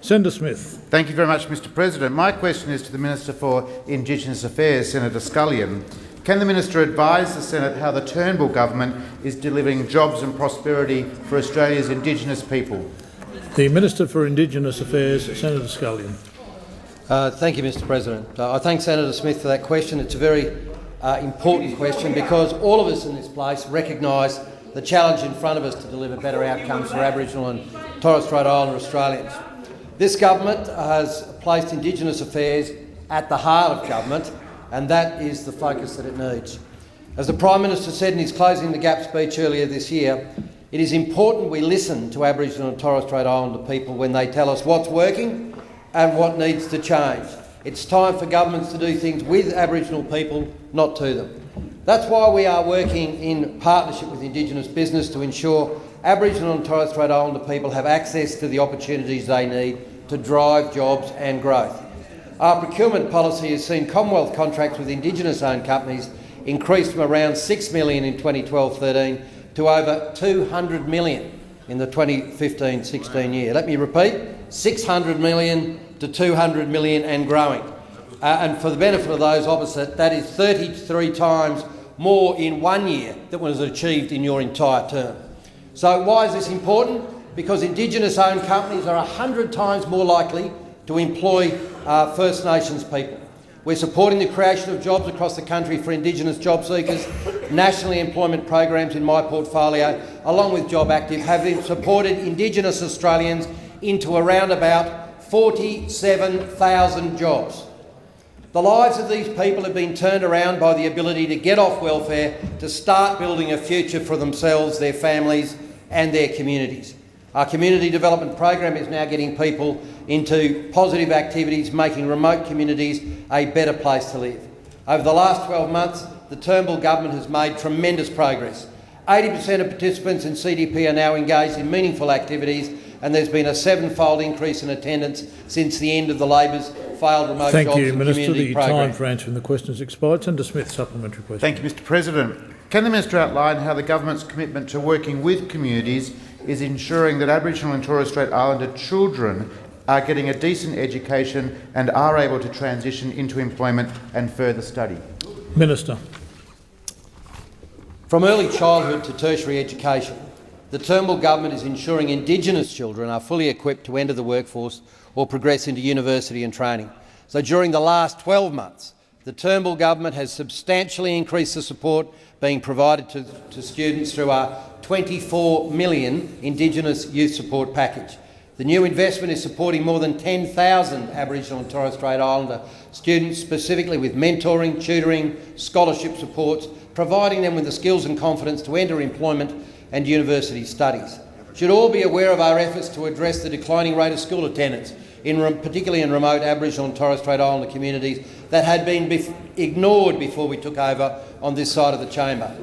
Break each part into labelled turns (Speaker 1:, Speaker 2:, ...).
Speaker 1: Senator Smith.
Speaker 2: Thank you very much, Mr President. My question is to the Minister for Indigenous Affairs, Senator Scullion. Can the Minister advise the Senate how the Turnbull government is delivering jobs and prosperity for Australia's Indigenous people?
Speaker 1: The Minister for Indigenous Affairs, Senator Scullion.
Speaker 3: Thank you, Mr President. I thank Senator Smith for that question. It's a very important question because all of us in this place recognise the challenge in front of us to deliver better outcomes for Aboriginal and Torres Strait Islander Australians. This government has placed Indigenous affairs at the heart of government, and that is the focus that it needs. As the Prime Minister said in his Closing the Gap speech earlier this year, it is important we listen to Aboriginal and Torres Strait Islander people when they tell us what's working and what needs to change. It's time for governments to do things with Aboriginal people, not to them. That's why we are working in partnership with Indigenous business to ensure Aboriginal and Torres Strait Islander people have access to the opportunities they need to drive jobs and growth. Our procurement policy has seen Commonwealth contracts with Indigenous-owned companies increase from around $6 million in 2012-13 to over $200 million in the 2015-16 year. Let me repeat, $600 million to $200 million and growing. And for the benefit of those opposite, that is 33 times more in 1 year than was achieved in your entire term. So why is this important? Because Indigenous-owned companies are 100 times more likely to employ First Nations people. We're supporting the creation of jobs across the country for Indigenous job seekers. National employment programs in my portfolio, along with jobactive, have supported Indigenous Australians into around about 47,000 jobs. The lives of these people have been turned around by the ability to get off welfare, to start building a future for themselves, their families and their communities. Our community development program is now getting people into positive activities, making remote communities a better place to live. Over the last 12 months, the Turnbull government has made tremendous progress. 80% of participants in CDP are now engaged in meaningful activities, and there's been a 7-fold increase in attendance since the end of the Labor's failed remote jobs and community program.
Speaker 1: Thank you, Minister. The time for answering the question has expired. Senator Smith, supplementary question.
Speaker 2: Thank you, Mr President. Can the Minister outline how the government's commitment to working with communities is ensuring that Aboriginal and Torres Strait Islander children are getting a decent education and are able to transition into employment and further study?
Speaker 1: Minister.
Speaker 3: From early childhood to tertiary education, the Turnbull government is ensuring Indigenous children are fully equipped to enter the workforce or progress into university and training. So during the last 12 months, the Turnbull government has substantially increased the support being provided to students through our $24 million Indigenous Youth Support Package. The new investment is supporting more than 10,000 Aboriginal and Torres Strait Islander students, specifically with mentoring, tutoring, scholarship supports, providing them with the skills and confidence to enter employment and university studies. You should all be aware of our efforts to address the declining rate of school attendance, particularly in remote Aboriginal and Torres Strait Islander communities that had been ignored before we took over on this side of the chamber.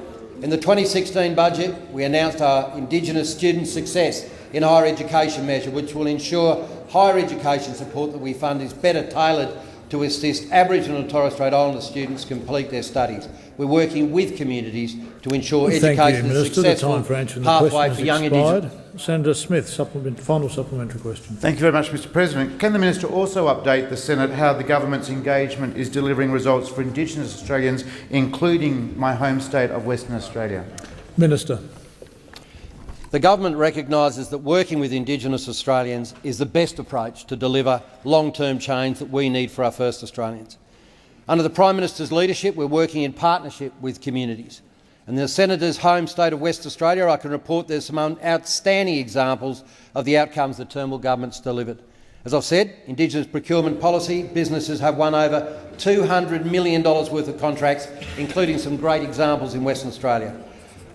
Speaker 3: In the 2016 budget, we announced our Indigenous Student Success in Higher Education measure, which will ensure higher education support that we fund is better tailored to assist Aboriginal and Torres Strait Islander students complete their studies. We're working with communities to ensure education is a successful pathway for young Indigenous.
Speaker 1: Senator Smith, final supplementary question.
Speaker 2: Thank you very much, Mr President. Can the Minister also update the Senate how the government's engagement is delivering results for Indigenous Australians, including my home state of Western Australia?
Speaker 1: Minister.
Speaker 3: The government recognises that working with Indigenous Australians is the best approach to deliver long-term change that we need for our first Australians. Under the Prime Minister's leadership, we're working in partnership with communities. In the Senator's home state of West Australia, I can report there's some outstanding examples of the outcomes the Turnbull government's delivered. As I've said, Indigenous procurement policy, businesses have won over $200 million worth of contracts, including some great examples in Western Australia.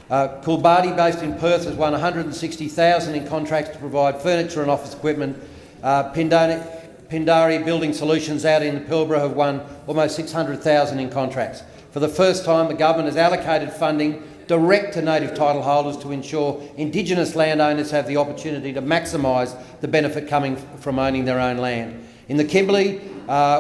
Speaker 3: Coolbadi, based in Perth, has won $160,000 in contracts to provide furniture and office equipment. Pindari Building Solutions out in Pilbara have won almost $600,000 in contracts. For the first time, the government has allocated funding direct to native title holders to ensure Indigenous landowners have the opportunity to maximise the benefit coming from owning their own land. In the Kimberley,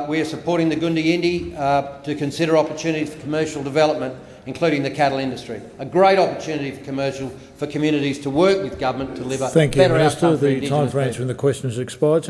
Speaker 3: we are supporting the Gundiyindi to consider opportunities for commercial development, including the cattle industry. A great opportunity for communities to work with government to deliver better outcomes for Indigenous people.
Speaker 1: Thank you, Minister. The time for answering the question has expired.